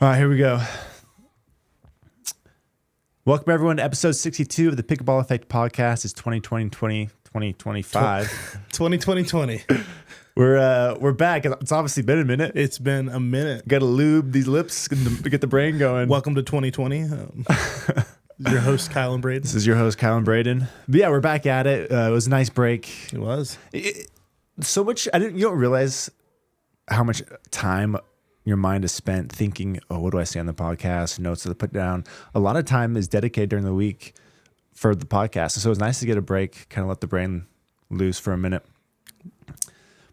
All right, here we go. Welcome, everyone, to episode 62 of the Pickleball Effect Podcast. It's 2025. 2020. We're back. It's obviously been a minute. It's been a minute. Got to lube these lips to get the brain going. Welcome to 2020. Your host, Kyle and Braydon. This is your host, Kyle and Braydon. But yeah, we're back at it. It was a nice break. It was. So much, you don't realize how much time your mind is spent thinking, oh, what do I say on the podcast? Notes that I put down. A lot of time is dedicated during the week for the podcast. So it's nice to get a break, kind of let the brain loose for a minute.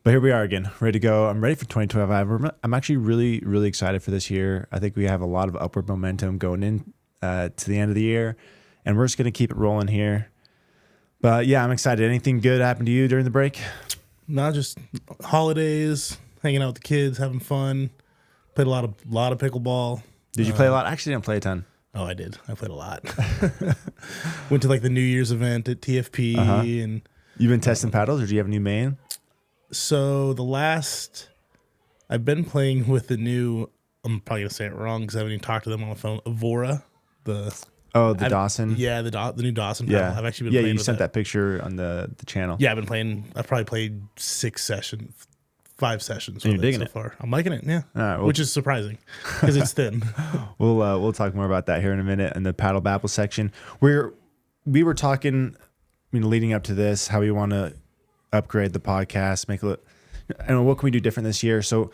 But here we are again, ready to go. I'm ready for 2025. I'm actually really, really excited for this year. I think we have a lot of upward momentum going in to the end of the year, and we're just going to keep it rolling here. But yeah, I'm excited. Anything good happened to you during the break? Not just holidays, hanging out with the kids, having fun. Played a lot of pickleball. Did you play a lot? I actually didn't play a ton. Oh, I did. I played a lot. Went to like the New Year's event at TFP. And You've been testing paddles, or do you have a new main? So I've been playing with the new, I'm probably going to say it wrong because I haven't even talked to them on the phone, Evora. Dawson? Yeah, the new Dawson paddle. Yeah. I've actually been playing you sent that picture on the channel. Yeah, I've been playing. I've probably played 5 sessions. And you're digging so far. I'm liking it. Yeah, all right, which is surprising because it's thin. We'll talk more about that here in a minute in the paddle Babble section. We were talking, leading up to this, how we want to upgrade the podcast, what can we do different this year? So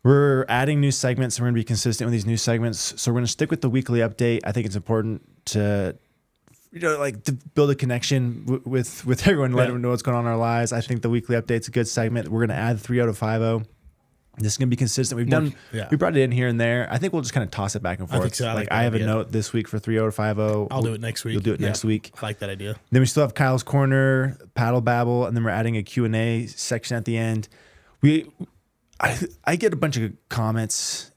we're adding new segments, and we're going to be consistent with these new segments. So we're going to stick with the weekly update. I think it's important to to build a connection with everyone, let them know what's going on in our lives. I think the weekly update's a good segment. We're going to add 3-0 to 5-0. This is going to be consistent. We brought it in here and there. I think we'll just kind of toss it back and forth. I think so. I have a note this week for 3-0 to 5-0. I'll do it next week. You'll do it next week. I like that idea. Then we still have Kyle's Corner, Paddle Babble, and then we're adding a Q&A section at the end. I get a bunch of comments,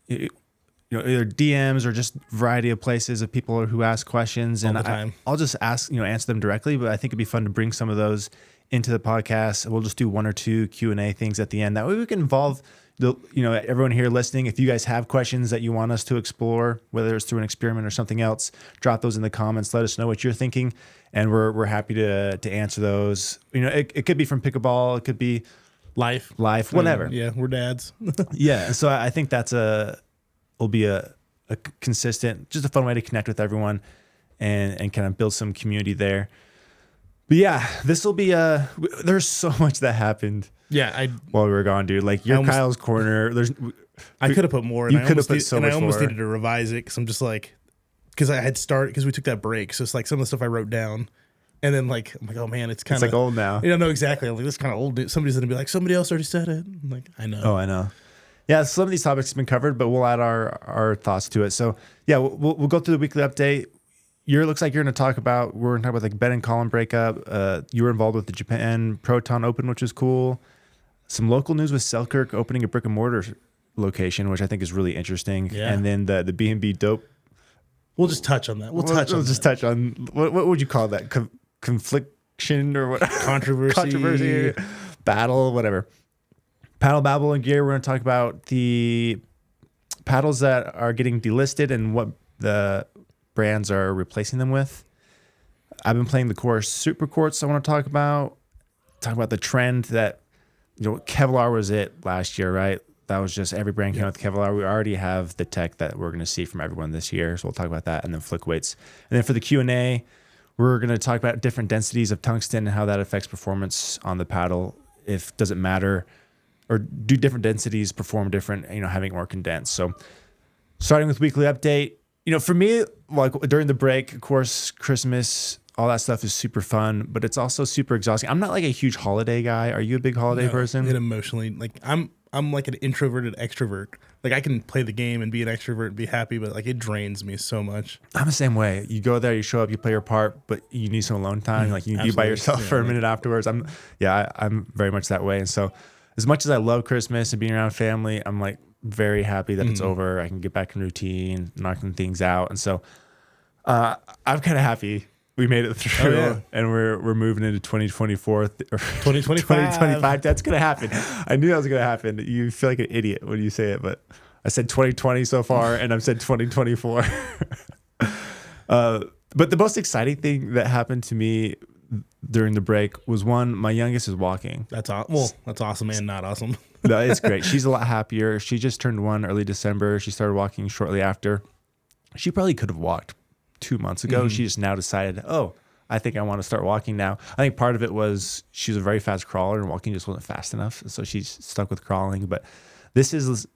either DMs or just variety of places of people who ask questions, and I'll just answer them directly. But I think it'd be fun to bring some of those into the podcast. We'll just do 1 or 2 Q&A things at the end. That way we can involve everyone here listening. If you guys have questions that you want us to explore, whether it's through an experiment or something else, drop those in the comments. Let us know what you're thinking, and we're happy to answer those. It could be from pickleball, it could be life, whatever. Yeah, we're dads. Yeah, so I think will be a consistent, just a fun way to connect with everyone and kind of build some community there. But yeah, this will be there's so much that happened. Yeah, while we were gone, dude. Like Kyle's Corner. I could have put more. You could have put so much more. I almost needed to revise it because I'm just like, because I had started because we took that break. So it's like some of the stuff I wrote down, and then I'm like, oh man, it's kind of old now. No, exactly. I'm like, this is kind of old. Somebody's gonna be like, somebody else already said it. I'm like, I know. Oh, I know. Yeah, some of these topics have been covered, but we'll add our thoughts to it. So yeah, we'll go through the weekly update. Looks like we're going to talk about like Ben and Collin breakup. You were involved with the Japan Proton Open, which is cool. Some local news with Selkirk opening a brick and mortar location, which I think is really interesting. Yeah. And then the B&B dope. We'll just touch on that. We'll just touch on what would you call that? Confliction or what? Controversy, battle, whatever. Paddle Babble and Gear. We're going to talk about the paddles that are getting delisted and what the brands are replacing them with. I've been playing the Core Super Quartz. I want to talk about the trend that Kevlar was it last year, right? That was just every brand came out with Kevlar. We already have the tech that we're going to see from everyone this year, so we'll talk about that. And then flick weights. And then for the Q&A, we're going to talk about different densities of tungsten and how that affects performance on the paddle. Does it matter, or do different densities perform different? Having more condensed. So starting with weekly update. For me, like during the break, of course, Christmas, all that stuff is super fun, but it's also super exhausting. I'm not like a huge holiday guy. Are you a big holiday person? And emotionally, like I'm like an introverted extrovert. Like I can play the game and be an extrovert and be happy, but like it drains me so much. I'm the same way. You go there, you show up, you play your part, but you need some alone time. Like you need to be by yourself for a minute afterwards. I'm very much that way. And so as much as I love Christmas and being around family, I'm like very happy that it's over. I can get back in routine, knocking things out. And so I'm kind of happy we made it through, and we're moving into 2024 or 2025. That's gonna happen. I knew that was gonna happen. You feel like an idiot when you say it, but I said 2020 so far, and I've said 2024. But the most exciting thing that happened to me during the break was one, my youngest is walking. That's awesome and not awesome. No, it's great. She's a lot happier. She just turned 1 early December. She started walking shortly after. She probably could have walked 2 months ago. She just now decided, I think I want to start walking now. I think part of it was she was a very fast crawler and walking just wasn't fast enough. So she's stuck with crawling. But this is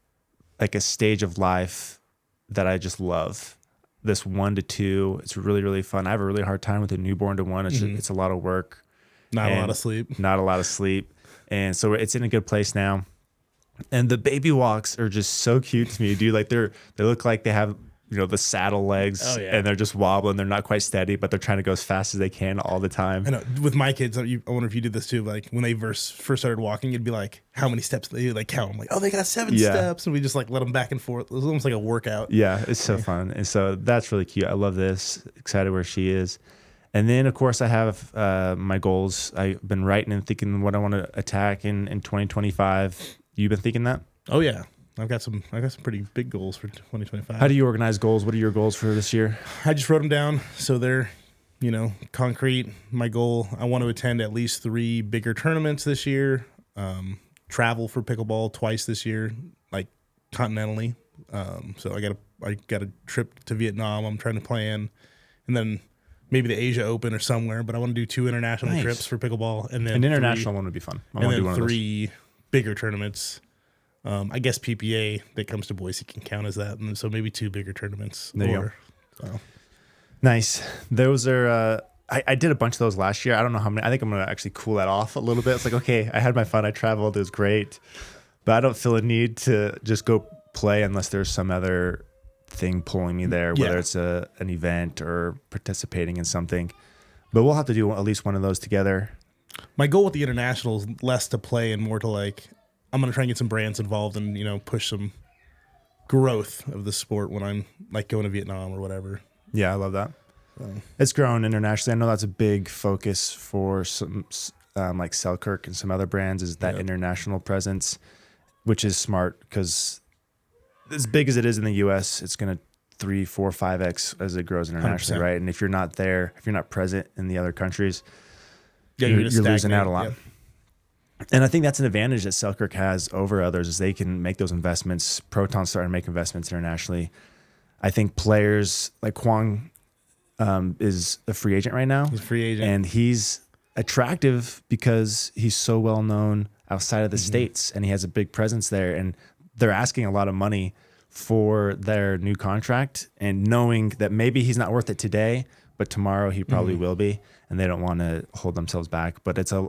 like a stage of life that I just love. This 1 to 2, it's really, really fun. I have a really hard time with a newborn to 1. It's a lot of work. Not a lot of sleep. Not a lot of sleep. And so it's in a good place now. And the baby walks are just so cute to me, dude. Like they look like they have, the saddle legs and they're just wobbling. They're not quite steady, but they're trying to go as fast as they can all the time. I know. With my kids, I wonder if you did this too. Like when they first started walking, it'd be like, how many steps they like count? I'm like, they got 7 steps. And we just like let them back and forth. It was almost like a workout. Yeah, it's so fun. And so that's really cute. I love this. Excited where she is. And then, of course, I have my goals. I've been writing and thinking what I want to attack in 2025. You been thinking that? Oh, yeah. I've got some pretty big goals for 2025. How do you organize goals? What are your goals for this year? I just wrote them down. So they're, concrete. My goal, I want to attend at least 3 bigger tournaments this year. Travel for pickleball twice this year, like continentally. So I got a trip to Vietnam I'm trying to plan. And then maybe the Asia Open or somewhere, but I want to do 2 international trips for pickleball, and then an international one would be fun. I want to do 3 bigger tournaments. I guess PPA that comes to Boise can count as that, and so maybe 2 bigger tournaments. There you go. So. Nice. Those are. I did a bunch of those last year. I don't know how many. I think I'm gonna actually cool that off a little bit. It's like, okay, I had my fun. I traveled. It was great, but I don't feel a need to just go play unless there's some other thing pulling me there, whether it's an event or participating in something. But we'll have to do at least one of those together. My goal with the international is less to play and more to like, I'm going to try and get some brands involved and, push some growth of the sport when I'm like going to Vietnam or whatever. Yeah, I love that. It's grown internationally. I know that's a big focus for some like Selkirk and some other brands is that international presence, which is smart because as big as it is in the U.S., it's going to 3, 4, 5x as it grows internationally, 100%. Right? And if you're not there, if you're not present in the other countries, you're losing out a lot. Yeah. And I think that's an advantage that Selkirk has over others is they can make those investments. Proton's starting to make investments internationally. I think players like Kwang is a free agent right now. He's a free agent. And he's attractive because he's so well known outside of the States and he has a big presence there. And they're asking a lot of money for their new contract and knowing that maybe he's not worth it today, but tomorrow he probably will be. And they don't want to hold themselves back, but it's a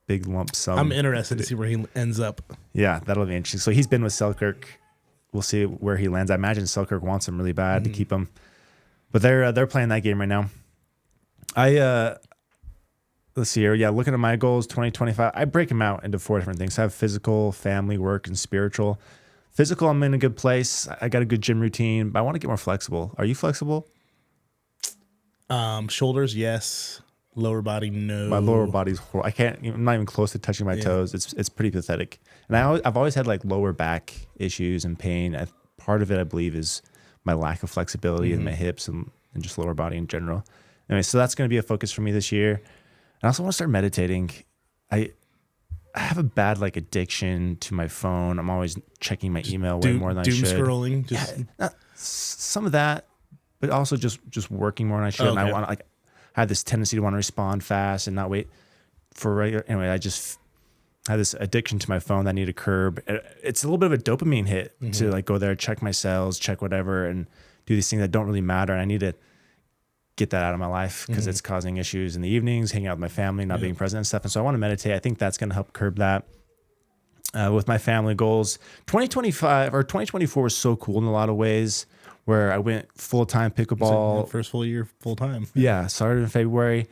big lump sum. I'm interested to see where he ends up. Yeah, that'll be interesting. So he's been with Selkirk. We'll see where he lands. I imagine Selkirk wants him really bad to keep him, but they're playing that game right now. Let's see here. Yeah, looking at my goals, 2025, I break them out into 4 different things. I have physical, family, work, and spiritual. Physical, I'm in a good place. I got a good gym routine, but I want to get more flexible. Are you flexible? Shoulders, yes. Lower body, no. My lower body's horrible. I'm not even close to touching my toes. It's pretty pathetic. And I've always had like lower back issues and pain. Part of it, I believe, is my lack of flexibility in my hips and just lower body in general. Anyway, so that's going to be a focus for me this year. I also want to start meditating. I have a bad like addiction to my phone. I'm always checking my email way more than I should. Doom scrolling, some of that, but also just working more than I should. Okay. And I had this tendency to want to respond fast and not wait for regular. Anyway, I just had this addiction to my phone that I need to curb. It's a little bit of a dopamine hit to like go there, check my cells, check whatever, and do these things that don't really matter. And I need to get that out of my life because it's causing issues in the evenings, hanging out with my family, not being present and stuff. And so I want to meditate. I think that's going to help curb that. With my family goals, 2024 was so cool in a lot of ways where I went full-time pickleball. First full year, full-time. Yeah, started in February.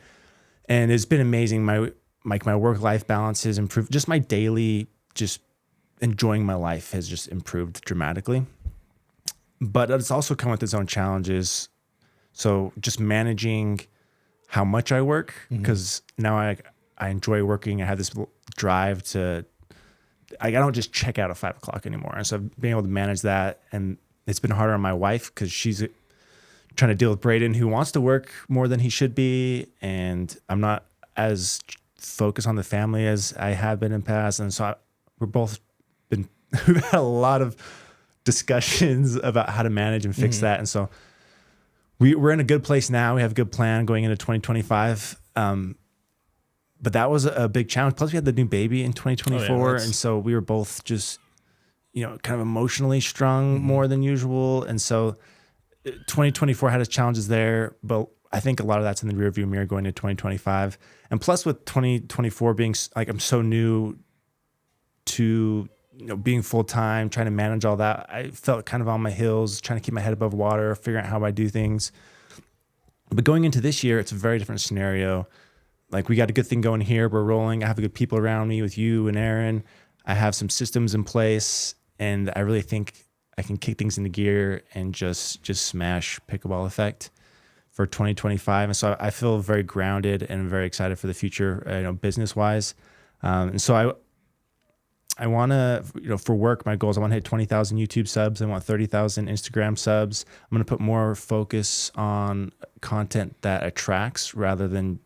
And it's been amazing. My work-life balance has improved. Just my daily, just enjoying my life has just improved dramatically. But it's also come with its own challenges. So just managing how much I work, because now I enjoy working. I have this drive to I don't just check out at 5 o'clock anymore. And so being able to manage that, and it's been harder on my wife because she's trying to deal with Braydon, who wants to work more than he should be. And I'm not as focused on the family as I have been in the past. And so we've had a lot of discussions about how to manage and fix that. And so we're in a good place now. We have a good plan going into 2025. But that was a big challenge. Plus we had the new baby in 2024. And so we were both just, kind of emotionally strung more than usual. And so 2024 had its challenges there, but I think a lot of that's in the rearview mirror going into 2025. And plus with 2024 being like, I'm so new to, being full-time, trying to manage all that. I felt kind of on my heels, trying to keep my head above water, figuring out how I do things. But going into this year, it's a very different scenario. Like we got a good thing going here. We're rolling. I have good people around me with you and Aaron. I have some systems in place, and I really think I can kick things into gear and just smash Pickleball Effect for 2025. And so I feel very grounded and very excited for the future, business-wise. And so I want to, for work, my goals, I want to hit 20,000 YouTube subs. I want 30,000 Instagram subs. I'm going to put more focus on content that attracts rather than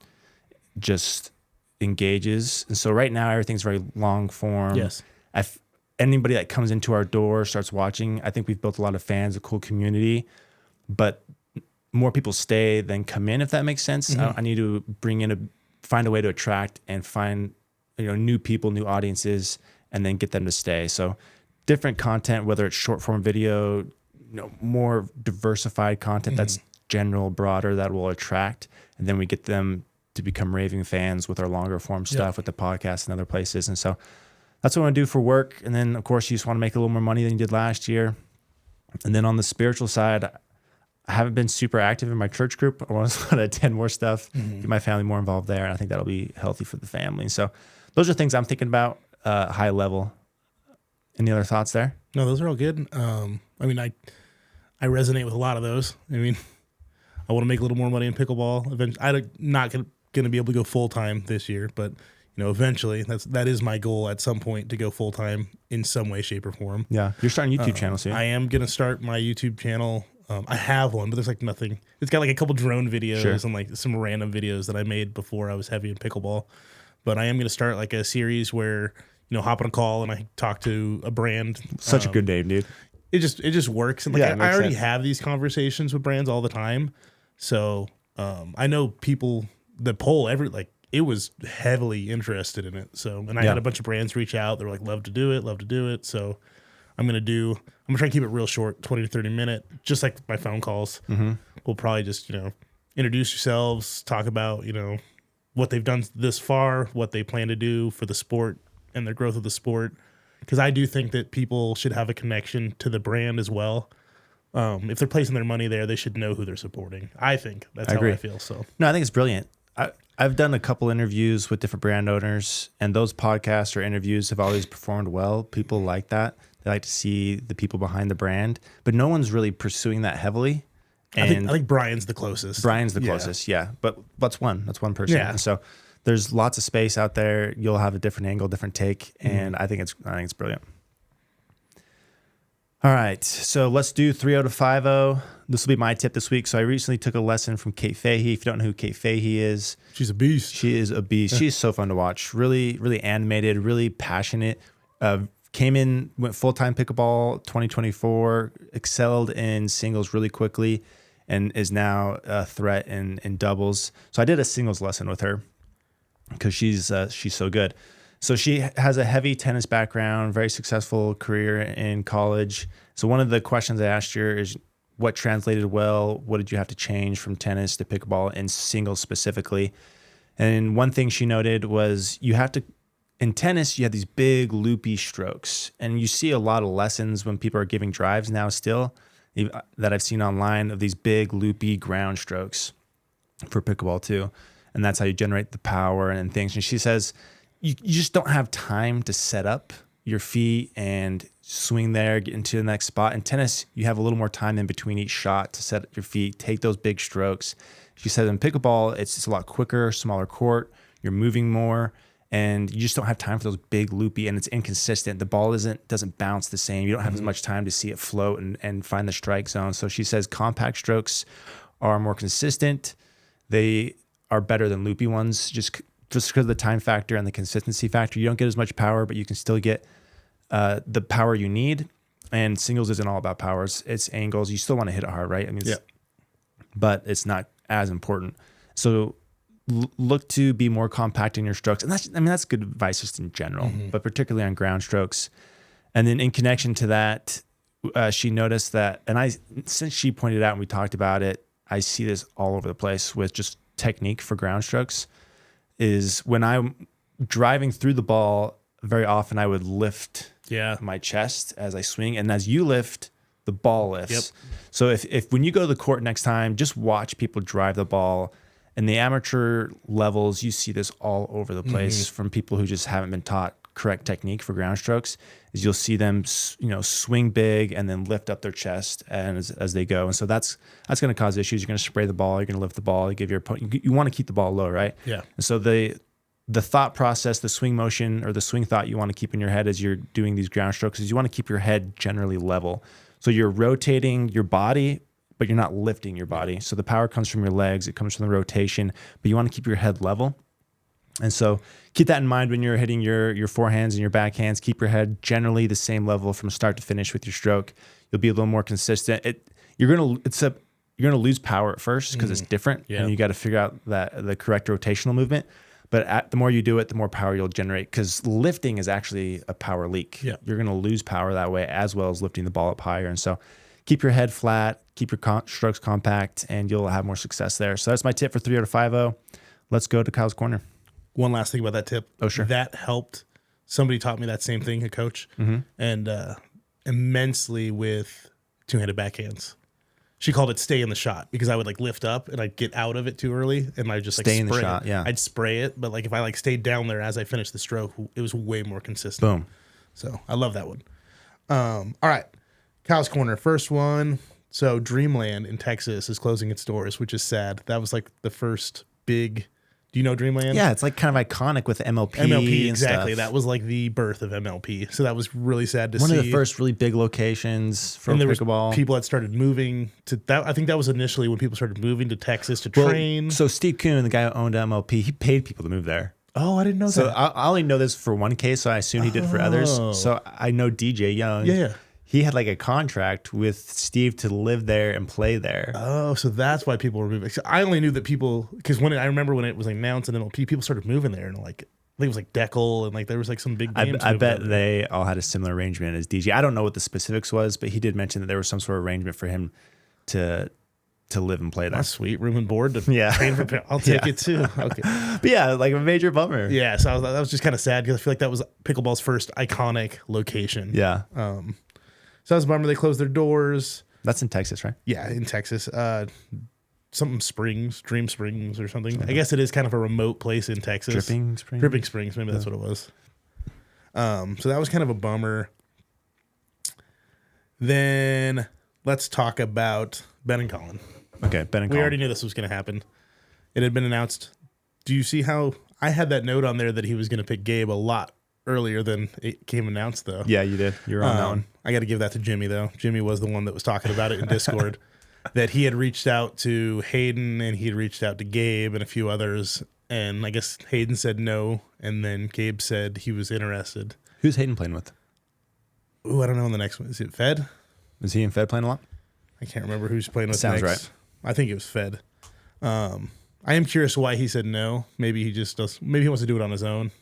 just engages. And so right now, everything's very long form. Yes. Anybody that comes into our door, starts watching, I think we've built a lot of fans, a cool community, but more people stay than come in, if that makes sense. I need to find a way to attract and find, new people, new audiences, and then get them to stay. So different content, whether it's short form video, more diversified content that's general, broader, that will attract. And then we get them to become raving fans with our longer form stuff with the podcast and other places. And so that's what I want to do for work. And then of course you just want to make a little more money than you did last year. And then on the spiritual side, I haven't been super active in my church group. I want to attend more stuff, get my family more involved there. And I think that'll be healthy for the family. So those are things I'm thinking about. High level. Any other thoughts there? No, those are all good. I resonate with a lot of those. I want to make a little more money in pickleball. Eventually, I'm not going to be able to go full time this year, but eventually that is my goal at some point, to go full time in some way, shape, or form. Yeah, you're starting a YouTube channel soon. I am going to start my YouTube channel. I have one, but there's like nothing. It's got like a couple drone videos and like some random videos that I made before I was heavy in pickleball. But I am going to start like a series where hop on a call and I talk to a brand. Such a good name, dude. It just works. And I already have these conversations with brands all the time. So I know people that poll it was heavily interested in it. So, and I had a bunch of brands reach out. They were like, love to do it. So I'm going to try and keep it real short, 20 to 30 minute, just like my phone calls. We'll probably just, introduce yourselves, talk about, what they've done this far, what they plan to do for the sport and the growth of the sport. Because I do think that people should have a connection to the brand as well. If they're placing their money there, they should know who they're supporting. I think that's how I feel. So no, I think it's brilliant. I've done a couple interviews with different brand owners, and those podcasts or interviews have always performed well. People like that. They like to see the people behind the brand, but no one's really pursuing that heavily. And I think Brian's the closest. Yeah. But that's one person. Yeah. And so there's lots of space out there. You'll have a different angle, different take, and I think it's brilliant. All right, so let's do 3-0 to 5-0. This will be my tip this week. So I recently took a lesson from Kate Fahey. If you don't know who Kate Fahey is, she's a beast. She is a beast. She's so fun to watch. Really, really animated, really passionate. Went full-time pickleball 2024, excelled in singles really quickly, and is now a threat in doubles. So I did a singles lesson with her because she's so good. So she has a heavy tennis background, very successful career in college. So one of the questions I asked her is, what translated well? What did you have to change from tennis to pickleball in singles specifically? And one thing she noted was in tennis, you have these big loopy strokes. And you see a lot of lessons when people are giving drives now still that I've seen online of these big loopy ground strokes for pickleball too. And that's how you generate the power and things. And she says, you just don't have time to set up your feet and swing there, get into the next spot. In tennis, you have a little more time in between each shot to set up your feet, take those big strokes. She said in pickleball, it's a lot quicker, smaller court. You're moving more. and you just don't have time for those big loopy, and it's inconsistent. The ball doesn't bounce the same. You don't have as much time to see it float and find the strike zone. So she says compact strokes are more consistent. They are better than loopy ones just because of the time factor and the consistency factor. You don't get as much power, but you can still get the power you need. And singles isn't all about powers. It's angles. You still want to hit it hard, right? I mean, but it's not as important. So look to be more compact in your strokes. And that's good advice just in general, but particularly on ground strokes. And then in connection to that, she noticed that, and since she pointed out and we talked about it, I see this all over the place with just technique for ground strokes, is when I'm driving through the ball, very often I would lift my chest as I swing. And as you lift, the ball lifts. So if when you go to the court next time, just watch people drive the ball. And the amateur levels, you see this all over the place from people who just haven't been taught correct technique for ground strokes. Is you'll see them, swing big and then lift up their chest and as they go. And so that's going to cause issues. You're going to spray the ball. You're going to lift the ball. You give your opponent. You want to keep the ball low, right? Yeah. And so the thought process, the swing motion or the swing thought you want to keep in your head as you're doing these ground strokes is you want to keep your head generally level. So you're rotating your body, but you're not lifting your body. So the power comes from your legs. It comes from the rotation, but you want to keep your head level. And so keep that in mind when you're hitting your forehands and your backhands. Keep your head generally the same level from start to finish with your stroke. You'll be a little more consistent. You're gonna lose power at first because it's different, and you got to figure out the correct rotational movement. But the more you do it, the more power you'll generate, because lifting is actually a power leak. Yeah. You're gonna lose power that way, as well as lifting the ball up higher. And so keep your head flat, keep your strokes compact, and you'll have more success there. So that's my tip for 3 out of 5-0. Let's go to Kyle's Corner. One last thing about that tip. Oh, sure. That helped. Somebody taught me that same thing, a coach, and immensely with two-handed backhands. She called it stay in the shot, because I would like lift up and I'd get out of it too early and I just like stay in spray the shot. it. Yeah. I'd spray it, but like if I like stayed down there as I finished the stroke, it was way more consistent. Boom. So I love that one. All right. Kyle's Corner. First one. So Dreamland in Texas is closing its doors, which is sad. That was like the first big. Do you know Dreamland? Yeah, it's like kind of iconic with MLP. MLP, and exactly. stuff. That was like the birth of MLP. So that was really sad to see. One of the first really big locations for pickleball. People had started moving to that. I think that was initially when people started moving to Texas to train. So Steve Kuhn, the guy who owned MLP, he paid people to move there. Oh, I didn't know that. So I only know this for one case, so I assume he did it for others. So I know DJ Young. Yeah. He had like a contract with Steve to live there and play there. Oh, so that's why people were moving. So I only knew that people, because I remember when it was announced in MLP, people started moving there, and like I think it was like Deckel, and like there was like some big names. I bet they all had a similar arrangement as DJ. I don't know what the specifics was, but he did mention that there was some sort of arrangement for him to live and play there. That's sweet, room and board to Yeah. train for. I'll take it too. Okay. But yeah, like a major bummer. Yeah, so that was just kind of sad, because I feel like that was pickleball's first iconic location. Yeah. So that was a bummer. They closed their doors. That's in Texas, right? Yeah, in Texas. Something Springs, Dream Springs or something. I guess it is kind of a remote place in Texas. Dripping Springs? Dripping Springs, maybe that's what it was. So that was kind of a bummer. Then let's talk about Ben and Collin. Okay, Ben and Collin. We already knew this was going to happen. It had been announced. Do you see how I had that note on there that he was going to pick Gabe a lot earlier than it came announced, though? Yeah, you did. You were on that one. I got to give that to Jimmy, though. Jimmy was the one that was talking about it in Discord, that he had reached out to Hayden and he had reached out to Gabe and a few others. And I guess Hayden said no, and then Gabe said he was interested. Who's Hayden playing with? Ooh, I don't know on the next one. Is it Fed? Is he and Fed playing a lot? I can't remember who's playing with Sounds next. right. I think it was Fed. I am curious why he said no. Maybe he just does. Maybe he wants to do it on his own.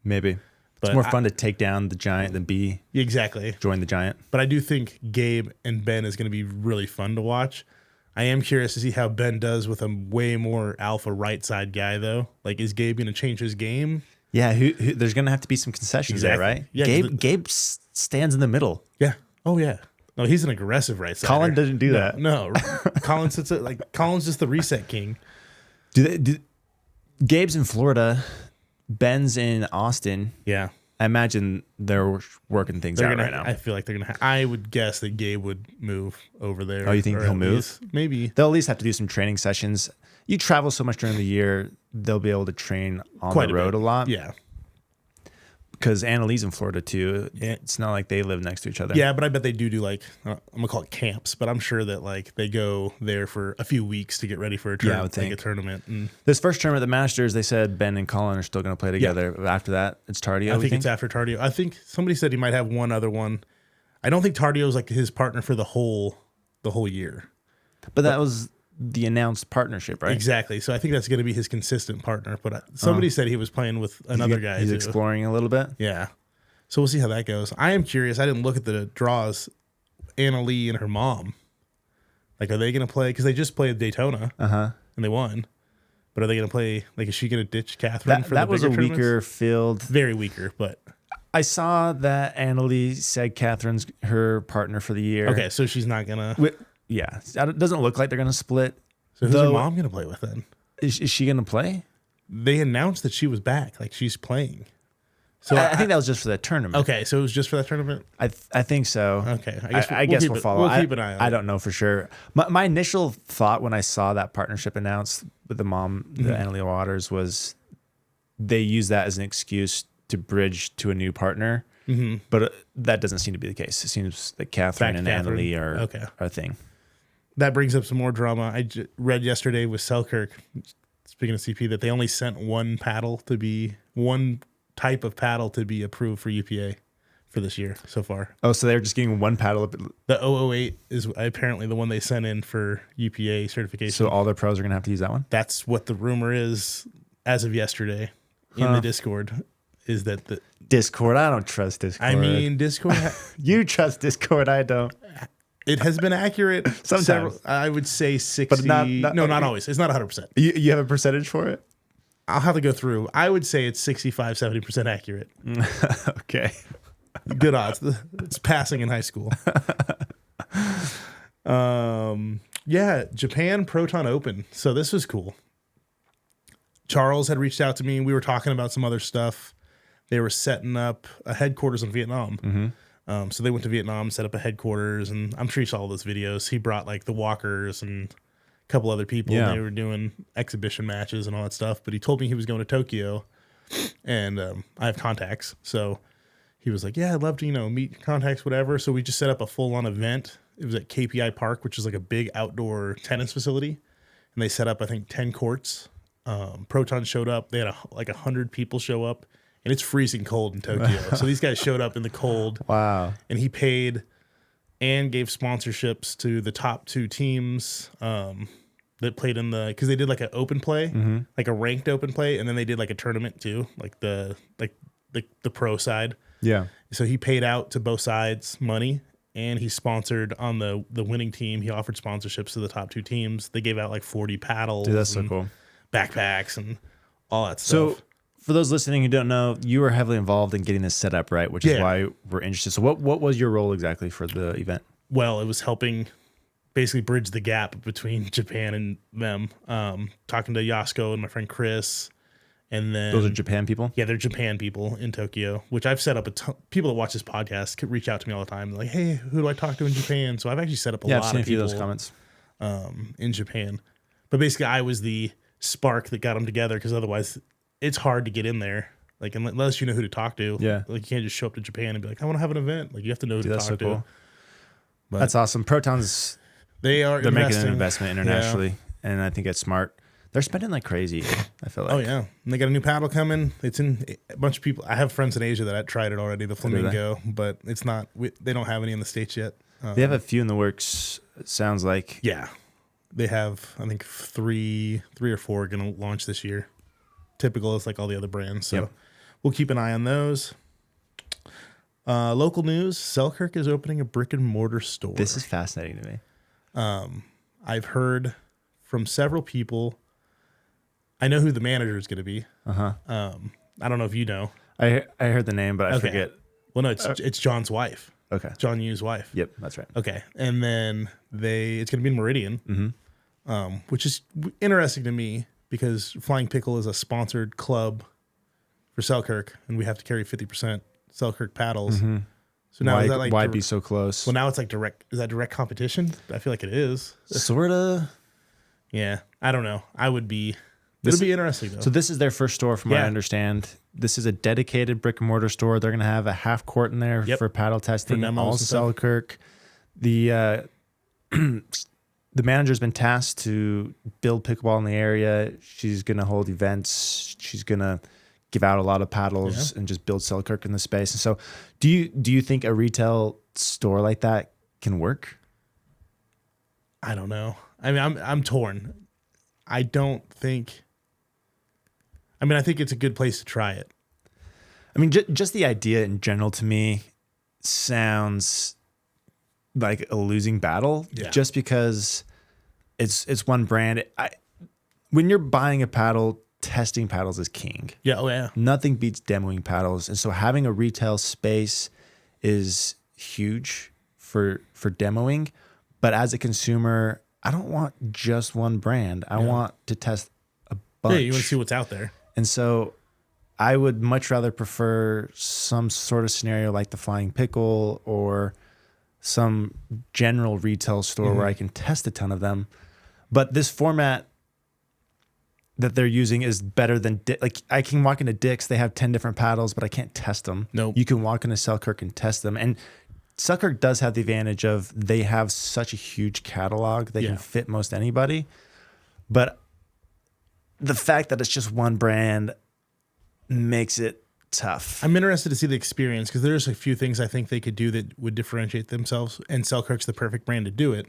Maybe. But it's more fun to take down the giant than exactly join the giant. But I do think Gabe and Ben is going to be really fun to watch. I am curious to see how Ben does with a way more alpha right side guy, though. Like, is Gabe going to change his game? Yeah, there's going to have to be some concessions there, right? Yeah, Gabe stands in the middle. Yeah. Oh, yeah. No, he's an aggressive right side. Collin doesn't do that. No. Collin sits at, like, Collin's just the reset king. Gabe's in Florida. Ben's in Austin. Yeah. I imagine they're working things out right now. I feel like they're going to. I would guess that Gabe would move over there. Oh, you think he'll move? Maybe. They'll at least have to do some training sessions. You travel so much during the year, they'll be able to train on the road a lot. Yeah. Because Annalee's in Florida too. Yeah. It's not like they live next to each other. Yeah, but I bet they do like, I'm gonna call it camps, but I'm sure that like they go there for a few weeks to get ready for a tournament. I would think. Like a tournament. And This first tournament, the Masters, they said Ben and Collin are still going to play together. But after that, it's Tardio. I think it's after Tardio. I think somebody said he might have one other one. I don't think Tardio is like his partner for the whole year. But that was the announced partnership, right? Exactly. So I think that's going to be his consistent partner. But somebody said he was playing with another guy. He's too. exploring a little bit. Yeah. So we'll see how that goes. I am curious. I didn't look at the draws. Annalee and her mom. Like, are they going to play? Because they just played Daytona. And they won. But are they going to play? Like, is she going to ditch Catherine for the That was a bigger tournaments? weaker field. Very weaker, but. I saw that Annalee said Catherine's her partner for the year. Okay, so she's not going to. Yeah. It doesn't look like they're going to split. So who's her mom going to play with then? Is she going to play? They announced that she was back. Like, she's playing. So I think that was just for that tournament. Okay, so it was just for that tournament? I think so. Okay. I guess we'll follow. We'll keep an eye on it. I don't know for sure. My initial thought when I saw that partnership announced with the mom, the Annalee Waters, was they use that as an excuse to bridge to a new partner. But that doesn't seem to be the case. It seems that Catherine and Annalee are a thing. That brings up some more drama. I read yesterday with Selkirk, speaking of CP, that they only sent one type of paddle to be approved for UPA for this year so far. Oh, so they're just getting one paddle. The 008 is apparently the one they sent in for UPA certification. So all their pros are going to have to use that one? That's what the rumor is as of yesterday in the Discord, is that the Discord? I don't trust Discord. I mean, Discord. You trust Discord. I don't. It has been accurate. Sometimes. I would say 60. But not always. It's not 100%. You have a percentage for it? I'll have to go through. I would say it's 65, 70% accurate. Okay. Good odds. It's passing in high school. Yeah, Japan Proton Open. So this was cool. Charles had reached out to me. We were talking about some other stuff. They were setting up a headquarters in Vietnam. So they went to Vietnam, set up a headquarters, and I'm sure you saw all those videos. He brought like the walkers and a couple other people. Yeah. And they were doing exhibition matches and all that stuff. But he told me he was going to Tokyo, and I have contacts. So he was like, yeah, I'd love to, meet contacts, whatever. So we just set up a full-on event. It was at KPI Park, which is like a big outdoor tennis facility. And they set up, I think, 10 courts. Proton showed up. They had like 100 people show up. And it's freezing cold in Tokyo. So these guys showed up in the cold. Wow. And he paid and gave sponsorships to the top 2 teams that played in because they did like an open play, like a ranked open play. And then they did like a tournament too, like the pro side. Yeah. So he paid out to both sides money, and he sponsored on the winning team. He offered sponsorships to the top 2 teams. They gave out like 40 paddles. Dude, that's so cool. Backpacks and all that stuff. So for those listening who don't know, you were heavily involved in getting this set up, right? Which is why we're interested. So what was your role exactly for the event? Well, it was helping basically bridge the gap between Japan and them. Talking to Yasko and my friend Chris. And then Those are Japan people? Yeah, they're Japan people in Tokyo, which I've set up people that watch this podcast could reach out to me all the time. They're like, hey, who do I talk to in Japan? So I've actually set up a lot I've seen of a few people of those comments. In Japan. But basically, I was the spark that got them together, because otherwise it's hard to get in there. Like, unless you know who to talk to. Yeah. Like, you can't just show up to Japan and be like, I want to have an event. Like, you have to know who to That's talk so to. cool. But That's awesome. Protons, they're making an investment internationally, and I think it's smart. They're spending like crazy, I feel like. Oh, yeah. And they got a new paddle coming. It's in a bunch of people. I have friends in Asia that had tried it already, the Flamingo, but it's not, they don't have any in the States yet. They have a few in the works, it sounds like. Yeah. They have, I think, three or four going to launch this year. Typical is like all the other brands. So we'll keep an eye on those. Local news, Selkirk is opening a brick and mortar store. This is fascinating to me. I've heard from several people. I know who the manager is going to be. I don't know if you know. I heard the name, but I forget. Well, no, it's John's wife. Okay. John Yu's wife. Yep, that's right. Okay. And then it's going to be in Meridian, which is interesting to me, because Flying Pickle is a sponsored club for Selkirk, and we have to carry 50% Selkirk paddles. So now is that like why be so close? Well, now it's like direct. Is that direct competition? I feel like it is. Sorta. Yeah, I don't know. It'll be interesting though. So this is their first store, from what I understand. this is a dedicated brick and mortar store. They're going to have a half court in there for paddle testing. All Selkirk. The the manager's been tasked to build pickleball in the area. She's going to hold events. She's going to give out a lot of paddles and just build Selkirk in the space. And so do you think a retail store like that can work? I don't know. I mean, I'm torn. I think it's a good place to try it. I mean, just the idea in general to me sounds like a losing battle, just because it's one brand. When you're buying a paddle, testing paddles is king. Yeah, oh yeah. Nothing beats demoing paddles, and so having a retail space is huge for demoing. But as a consumer, I don't want just one brand. I want to test a bunch. Yeah, you want to see what's out there. And so I would much rather prefer some sort of scenario like the Flying Pickle or some general retail store where I can test a ton of them. But this format that they're using is better than like I can walk into Dick's, they have 10 different paddles, but I can't test them. Nope. You can walk into Selkirk and test them. And Selkirk does have the advantage of they have such a huge catalog. They can fit most anybody. But the fact that it's just one brand makes it tough. I'm interested to see the experience because there's a few things I think they could do that would differentiate themselves. And Selkirk's the perfect brand to do it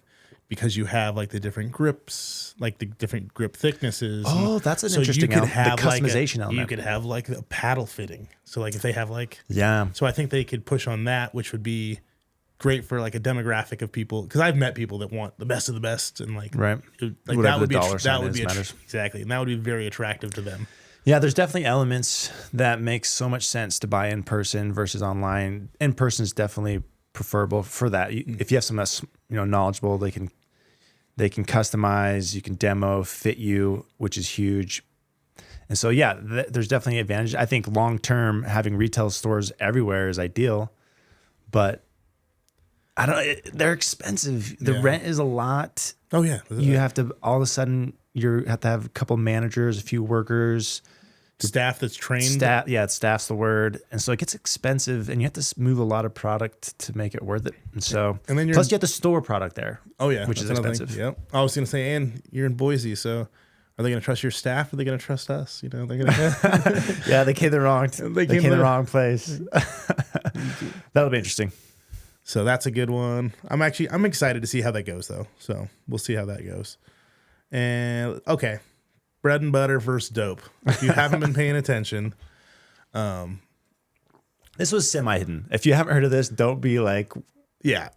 because you have like the different grips, like the different grip thicknesses. Oh, that's an interesting element. The customization element. You could have like a paddle fitting. So like if they have like... Yeah. So I think they could push on that, which would be great for like a demographic of people. Because I've met people that want the best of the best. And like, right. Like that would be, exactly. And that would be very attractive to them. Yeah, there's definitely elements that make so much sense to buy in person versus online. In person is definitely preferable for that. If you have someone that's knowledgeable, they can customize, you can demo, fit you, which is huge. And so yeah, there's definitely advantage. I think long term having retail stores everywhere is ideal, but they're expensive. The rent is a lot. Oh yeah, you have to all of a sudden you have to have a couple managers, a few workers. Staff that's trained. Staff's the word. And so it gets expensive and you have to move a lot of product to make it worth it. And so, and then plus you have to store product there. Oh yeah. Which is expensive. Yep. I was going to say, and you're in Boise. So are they going to trust your staff or are they going to trust us? They're going to. Yeah, they came the wrong place. That'll be interesting. So that's a good one. I'm excited to see how that goes though. So we'll see how that goes. And okay. Bread and butter versus dope. If you haven't been paying attention, this was semi-hidden. If you haven't heard of this, don't be like,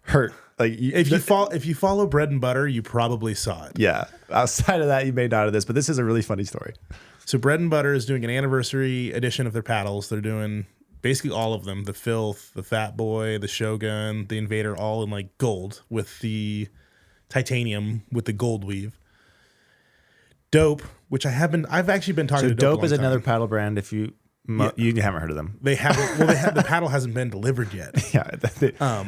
hurt. Like if you follow bread and butter, you probably saw it. Yeah. Outside of that, you may not have this, but this is a really funny story. So bread and butter is doing an anniversary edition of their paddles. They're doing basically all of them: the Filth, the Fat Boy, the Shogun, the Invader, all in like gold with the titanium with the gold weave. Dope, which I've actually been talking to Dope. Dope is another paddle brand. If you haven't heard of them, they haven't. Well, the paddle hasn't been delivered yet. Yeah,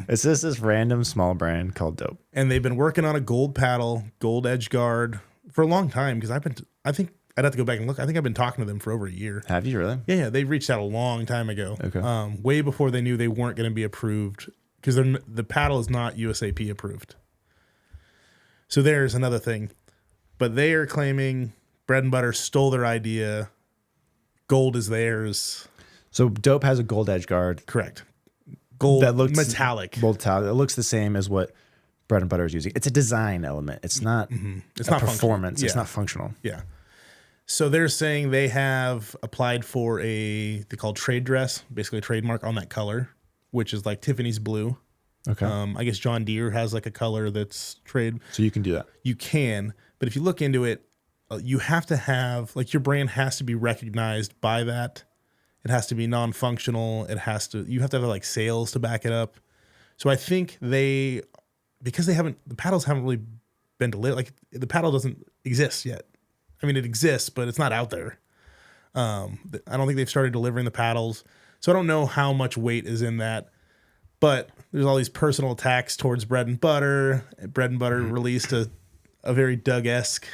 it's just this random small brand called Dope, and they've been working on a gold paddle, gold edge guard for a long time. Because I think I'd have to go back and look. I think I've been talking to them for over a year. Have you really? Yeah, they reached out a long time ago. Okay, way before they knew they weren't going to be approved because the paddle is not USAP approved. So there's another thing. But they are claiming bread and butter stole their idea. Gold is theirs. So Dope has a gold edge guard. Correct. Gold that looks metallic. Gold metallic. It looks the same as what bread and butter is using. It's a design element. It's not It's not performance. Yeah. It's not functional. Yeah. So they're saying they have applied for they call trade dress, basically a trademark on that color, which is like Tiffany's blue. Okay. I guess John Deere has like a color that's trade. So you can do that. You can. But if you look into it, you have to have, like, your brand has to be recognized by that. It has to be non-functional. You have to have like sales to back it up. So I think because the paddles haven't really been delivered, like the paddle doesn't exist yet. I mean, it exists, but it's not out there. I don't think they've started delivering the paddles. So I don't know how much weight is in that. But there's all these personal attacks towards bread and butter. Bread and butter released a very Doug-esque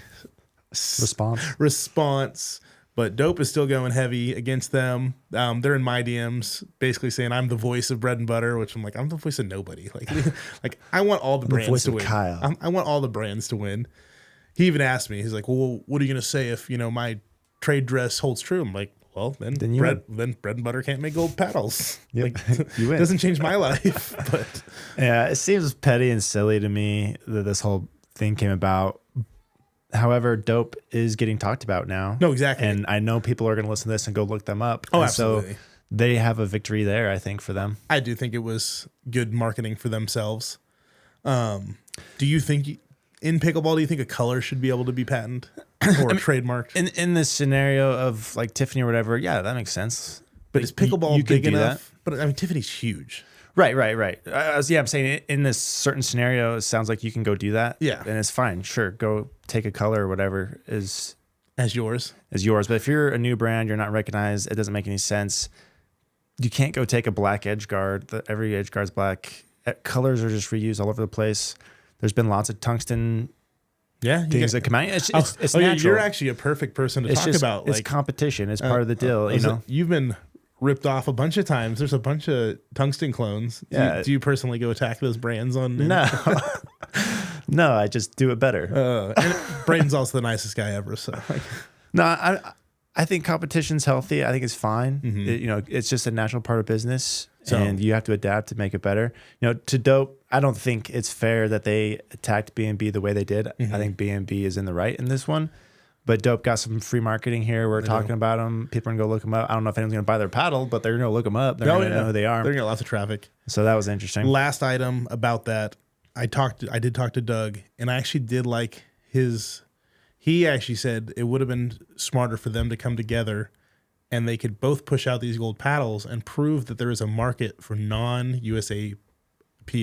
response But Dope is still going heavy against them. They're in my DMs, basically saying I'm the voice of bread and butter, which I'm like, I'm the voice of nobody. Like I want all the brands to win. Kyle. I want all the brands to win. He even asked me, he's like, well, what are you gonna say if my trade dress holds true? I'm like, well, then bread and butter can't make gold paddles. Yep. Like, You win. It doesn't change my life. But yeah, it seems petty and silly to me that this whole thing came about. However, Dope is getting talked about now. No, exactly. And I know people are going to listen to this and go look them up. Oh, and absolutely. So they have a victory there, I think, for them. I do think it was good marketing for themselves. Do you think in pickleball, do you think a color should be able to be patented or trademarked? In this scenario of like Tiffany or whatever, yeah, that makes sense. But is pickleball big enough? That. But I mean, Tiffany's huge. Right. Yeah, I'm saying in this certain scenario, it sounds like you can go do that. Yeah. And it's fine. Sure, go take a color or whatever is yours. But if you're a new brand, you're not recognized, it doesn't make any sense. You can't go take a black edge guard. Every edge guard's black. Colors are just reused all over the place. There's been lots of tungsten things that come out. It's natural. Yeah, you're actually a perfect person to talk about. It's competition. It's part of the deal. You've been ripped off a bunch of times. There's a bunch of tungsten clones. Yeah. Do you personally go attack those brands on? No. No, I just do it better. And Braydon's also the nicest guy ever. So no, I think competition's healthy. I think it's fine. Mm-hmm. It's just a natural part of business, and you have to adapt to make it better. To Dope, I don't think it's fair that they attacked B&B the way they did. Mm-hmm. I think B&B is in the right in this one. But Dope got some free marketing here. We're talking about them. People are going to go look them up. I don't know if anyone's going to buy their paddle, but they're going to look them up. They're going to know who they are. They're going to get lots of traffic. So that was interesting. Last item about that, I did talk to Doug, and I actually did like his. He actually said it would have been smarter for them to come together, and they could both push out these gold paddles and prove that there is a market for non-USAP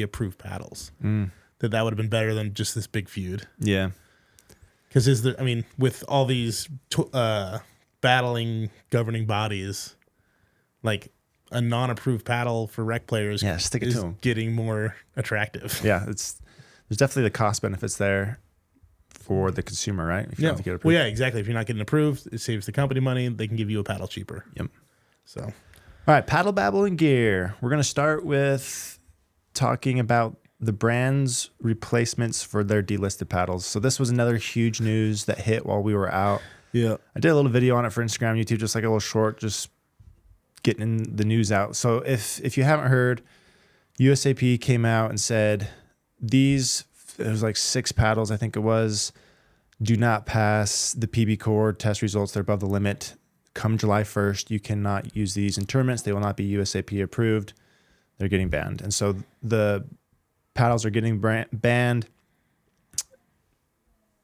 approved paddles. That would have been better than just this big feud. Yeah. Because with all these battling governing bodies, like a non-approved paddle for rec players, stick it to them. Getting more attractive. Yeah, there's definitely the cost benefits there for the consumer, right? If you have to get approved. Well, yeah, exactly. If you're not getting approved, it saves the company money. They can give you a paddle cheaper. Yep. So, all right, paddle, babble, and gear. We're gonna start with talking about the brand's replacements for their delisted paddles. So this was another huge news that hit while we were out. Yeah. I did a little video on it for Instagram, YouTube, just like a little short, just getting the news out. So if you haven't heard, USAP came out and said it was like 6 paddles, I think it was, do not pass the PB core test results. They're above the limit. Come July 1st, you cannot use these in tournaments. They will not be USAP approved. They're getting banned. And so the paddles are getting banned.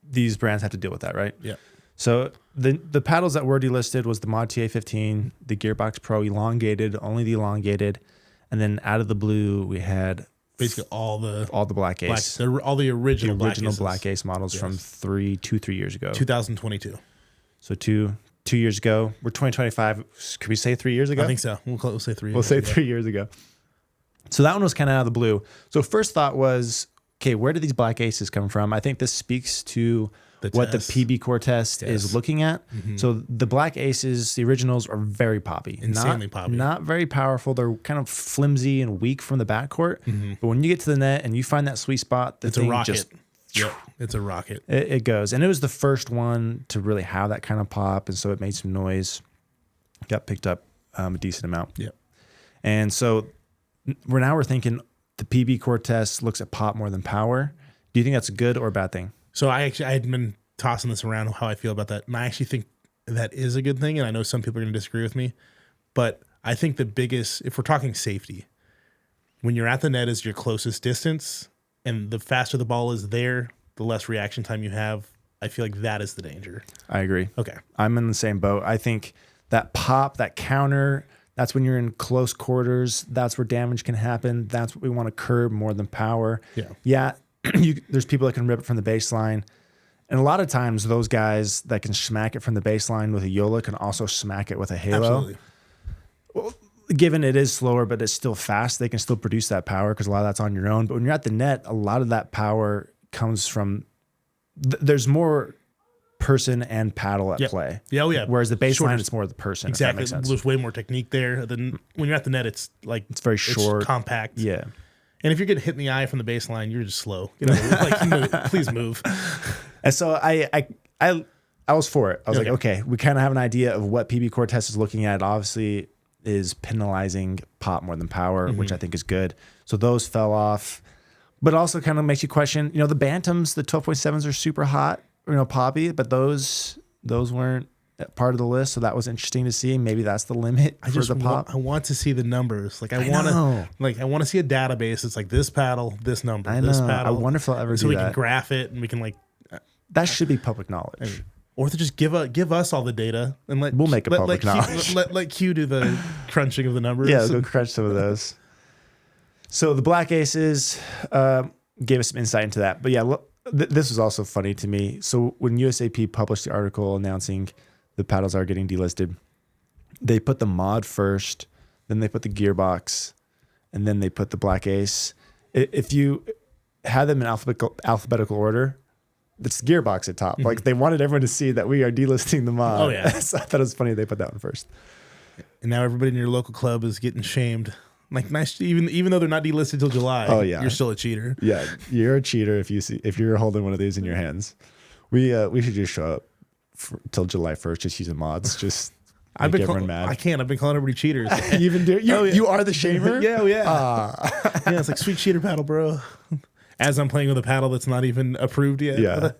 These brands have to deal with that, right? Yeah. So the paddles that were delisted was the Mod TA15, the Gearbox Pro elongated, only the elongated, and then out of the blue we had basically all the Black Ace, all the original Black Ace models from 3 years ago, 2022. So two years ago. We're 2025. Could we say 3 years ago? I think so. We'll say 3 years. We'll say 3 years ago. So that one was kind of out of the blue. So first thought was, okay, where did these Black Aces come from? I think this speaks to what the PB core test is looking at. Mm-hmm. So the Black Aces, the originals, are very poppy. Insanely poppy. Not very powerful. They're kind of flimsy and weak from the backcourt. Mm-hmm. But when you get to the net and you find that sweet spot, it's a rocket. It's a rocket. It goes. And it was the first one to really have that kind of pop. And so it made some noise. Got picked up a decent amount. Yeah. And so we're thinking the PB core test looks at pop more than power. Do you think that's a good or a bad thing? So I had been tossing this around how I feel about that. And I actually think that is a good thing. And I know some people are going to disagree with me, but I think the biggest, if we're talking safety, when you're at the net is your closest distance, and the faster the ball is there, the less reaction time you have. I feel like that is the danger. I agree. Okay. I'm in the same boat. I think that pop, that counter, that's when you're in close quarters. That's where damage can happen. That's what we want to curb more than power. Yeah. There's people that can rip it from the baseline. And a lot of times those guys that can smack it from the baseline with a JOOLA can also smack it with a Halo. Absolutely. Well, given it is slower, but it's still fast, they can still produce that power because a lot of that's on your own. But when you're at the net, a lot of that power comes from, there's more person and paddle at play. Yeah, oh yeah. Whereas the baseline, Shorter. it's more the person. Exactly. If that makes sense. There's way more technique there. Then when you're at the net, it's like It's very short, compact. Yeah. And if you're getting hit in the eye from the baseline, you're just slow. You know, like please move. And so I was for it. I was like, okay, we kind of have an idea of what PB core test is looking at. It obviously is penalizing pop more than power, which I think is good. So those fell off, but also kind of makes you question, you know, the bantams, the 12.7s are super hot, you know, poppy, but those weren't part of the list. So that was interesting to see. Maybe that's the limit for the pop. I want to see the numbers. Like I want to see a database. It's like this paddle, this number, this paddle. I wonder if I'll ever do that. So we can graph it and we can like. That should be public knowledge. Or to just give us all the data and we'll make it public knowledge. Let Q do the crunching of the numbers. Yeah, go crunch some of those. So the Black Aces gave us some insight into that. But yeah, this was also funny to me. So when USAP published the article announcing the paddles are getting delisted, they put the mod first, then they put the Gearbox, and then they put the Black Ace. If you had them in alphabetical order, it's Gearbox at top. Like they wanted everyone to see that we are delisting the mod. Oh yeah. So I thought it was funny they put that one first. And now everybody in your local club is getting shamed. Like nice, even though they're not delisted till July. Oh yeah, you're still a cheater. Yeah, you're a cheater if you're holding one of these in your hands. We should just show up till July 1st, just using mods. Just I've been mad. I can't. I've been calling everybody cheaters. You even do? You are the shamer? Yeah, yeah. It's like sweet cheater paddle, bro. As I'm playing with a paddle that's not even approved yet. Yeah.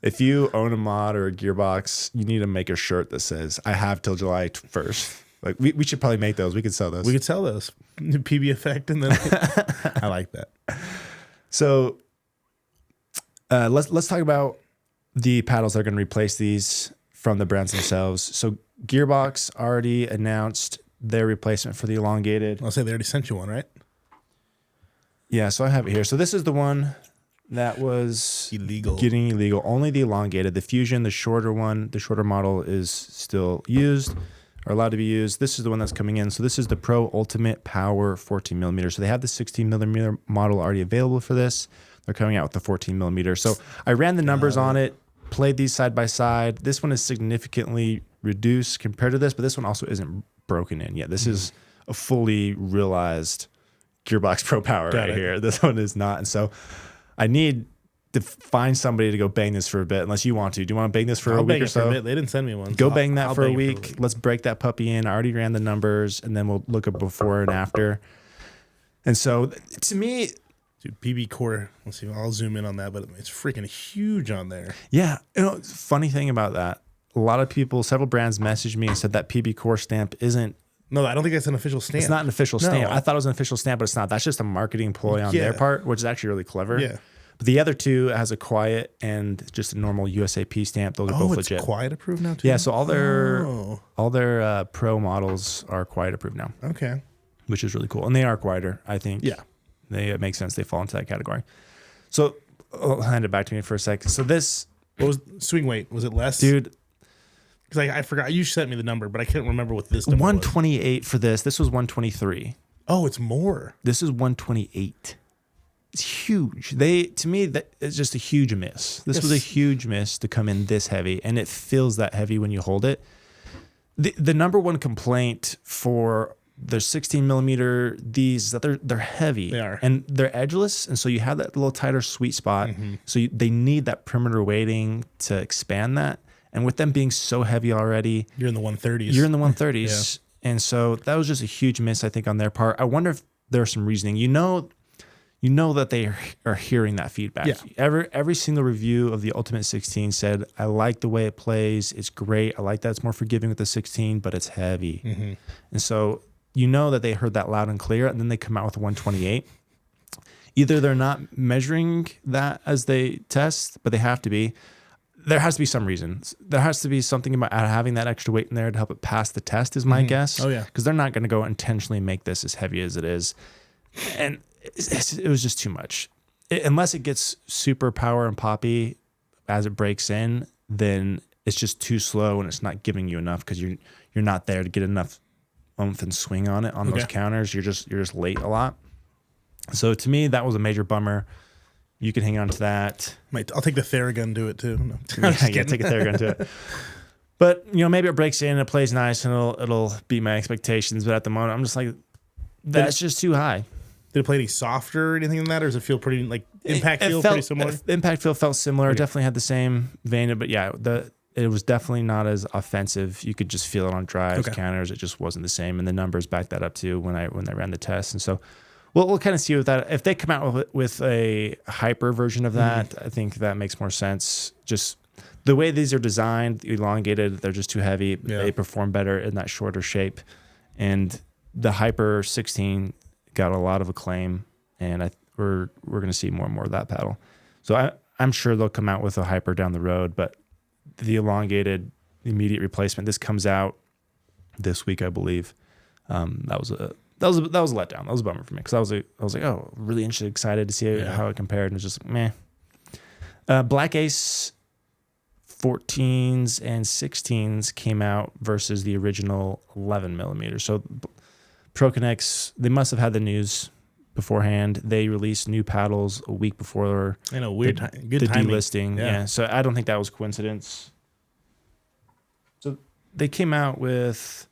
If you own a mod or a Gearbox, you need to make a shirt that says, I have till July 1st. Like we should probably make those. We could sell those. We could sell those. PB Effect and then I like that. So let's talk about the paddles that are going to replace these from the brands themselves. So Gearbox already announced their replacement for the elongated. I'll say they already sent you one, right? Yeah, so I have it here. So this is the one that was getting illegal. Only the elongated. The Fusion, the shorter one, the shorter model is still used or allowed to be used. This is the one that's coming in. So this is the Pro Ultimate Power 14 millimeter. So they have the 16 millimeter model already available for this. They're coming out with the 14 millimeter. So I ran the numbers on it, played these side by side. This one is significantly reduced compared to this, but this one also isn't broken in yet. This is a fully realized Gearbox Pro Power here. This one is not. And so I need to find somebody to go bang this for a bit, unless you want to. Do you want to bang this for a week or so? They didn't send me one. Go bang that for a week. Let's break that puppy in. I already ran the numbers, and then we'll look at before and after. And so to me, dude, PB Core, let's see, I'll zoom in on that, but it's freaking huge on there. Yeah. You know, funny thing about that, a lot of people, several brands messaged me and said that PB Core stamp isn't. No, I don't think that's an official stamp. It's not an official stamp. I thought it was an official stamp, but it's not. That's just a marketing ploy on their part, which is actually really clever. Yeah. But the other two has a quiet and just a normal USAP stamp. Those are both legit. Quiet approved now too? Yeah, so all their pro models are quiet approved now. Okay. Which is really cool. And they are quieter, I think. Yeah. It makes sense. They fall into that category. So I'll hand it back to me for a sec. So this... What was swing weight? Was it less? Dude... Because I forgot. You sent me the number, but I can't remember what this number 128 was. For this. This was 123. Oh, it's more. This is 128. It's huge. To me, that is just a huge miss. This was a huge miss to come in this heavy, and it feels that heavy when you hold it. The number one complaint for the 16 millimeter, these, that they're heavy. They are. And they're edgeless, and so you have that little tighter sweet spot. So they need that perimeter weighting to expand that. And with them being so heavy already, you're in the 130s. You're in the 130s. Yeah. And so that was just a huge miss, I think, on their part. I wonder if there's some reasoning. You know that they are hearing that feedback. Yeah. Every single review of the Ultimate 16 said, I like the way it plays. It's great. I like that it's more forgiving with the 16, but it's heavy. And so you know that they heard that loud and clear, and then they come out with a 128. Either they're not measuring that as they test, but they have to be. There has to be some reason. There has to be something about having that extra weight in there to help it pass the test is my guess. Oh, yeah. Because they're not going to go intentionally make this as heavy as it is. And it was just too much. Unless it gets super power and poppy as it breaks in, then it's just too slow and it's not giving you enough because you're not there to get enough oomph and swing on it on those counters. You're just late a lot. So to me, that was a major bummer. You can hang on to that. I'll take the Theragun to it too. No. Yeah, take a Theragun to it. But maybe it breaks in, it plays nice, and it'll beat my expectations. But at the moment, I'm just like, that's just too high. Did it play any softer or anything than that, or does it feel pretty like impact feel pretty similar? Impact felt similar. It definitely had the same vein, but yeah, it was definitely not as offensive. You could just feel it on drives, counters. It just wasn't the same, and the numbers backed that up too when I ran the test. And so we'll kind of see with that. If they come out with a hyper version of that, I think that makes more sense. Just the way these are designed, elongated, they're just too heavy. Yeah. They perform better in that shorter shape, and the hyper 16 got a lot of acclaim, and we're going to see more and more of that paddle. So I'm sure they'll come out with a hyper down the road, but the elongated immediate replacement, this comes out this week, I believe. That was a letdown. That was a bummer for me because I was like, oh, really interested, excited to see how it compared, and it's just meh. Black Ace 14s and 16s came out versus the original 11 millimeters. So Prokennex, they must have had the news beforehand. They released new paddles a week before good the delisting. Yeah, so I don't think that was coincidence. So they came out with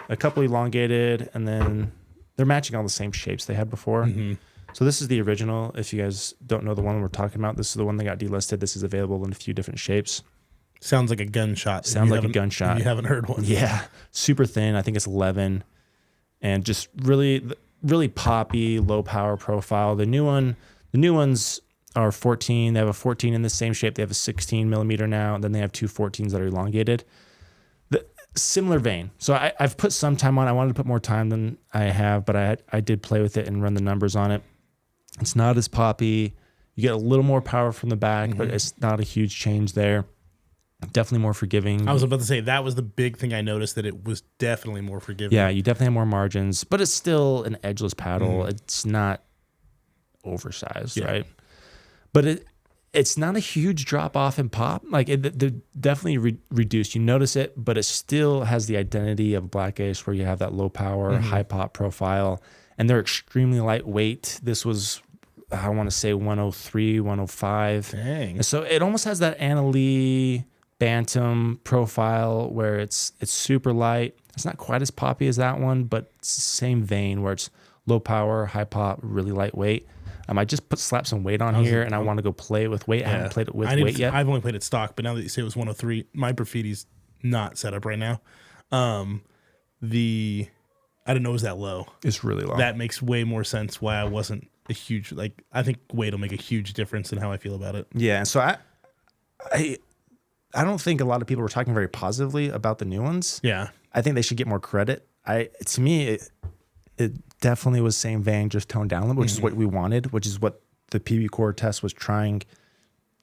a couple elongated, and then they're matching all the same shapes they had before. Mm-hmm. So this is the original. If you guys don't know the one we're talking about, this is the one that got delisted. This is available in a few different shapes. Sounds like a gunshot. Sounds like a gunshot. You haven't heard one. Yeah, super thin. I think it's 11. And just really, really poppy, low power profile. The new ones are 14. They have a 14 in the same shape. They have a 16 millimeter now. And then they have two 14s that are elongated. Similar vein. So I've put some time on. I wanted to put more time than I have, but I did play with it and run the numbers on it. It's not as poppy. You get a little more power from the back, but it's not a huge change there. Definitely more forgiving. I was about to say that was the big thing I noticed, that it was definitely more forgiving. Yeah, you definitely have more margins, but it's still an edgeless paddle. It's not oversized, right? But it's not a huge drop off in pop. Like they're definitely reduced. You notice it, but it still has the identity of Black Ace, where you have that low power, high pop profile, and they're extremely lightweight. This was, I want to say 103, 105. Dang. And so it almost has that Anna Lee Bantam profile where it's super light. It's not quite as poppy as that one, but it's the same vein where it's low power, high pop, really lightweight. I just slapped some weight on here, and I want to go play with weight. I haven't played it with weight yet. I've only played it stock, but now that you say it was 103, my graffiti's not set up right now. I didn't know it was that low. It's really low. That makes way more sense why I wasn't a huge, I think weight will make a huge difference in how I feel about it. Yeah, so I don't think a lot of people were talking very positively about the new ones. Yeah. I think they should get more credit. To me, it definitely was same vein, just toned down a little, which is what we wanted, which is what the PB Core test was trying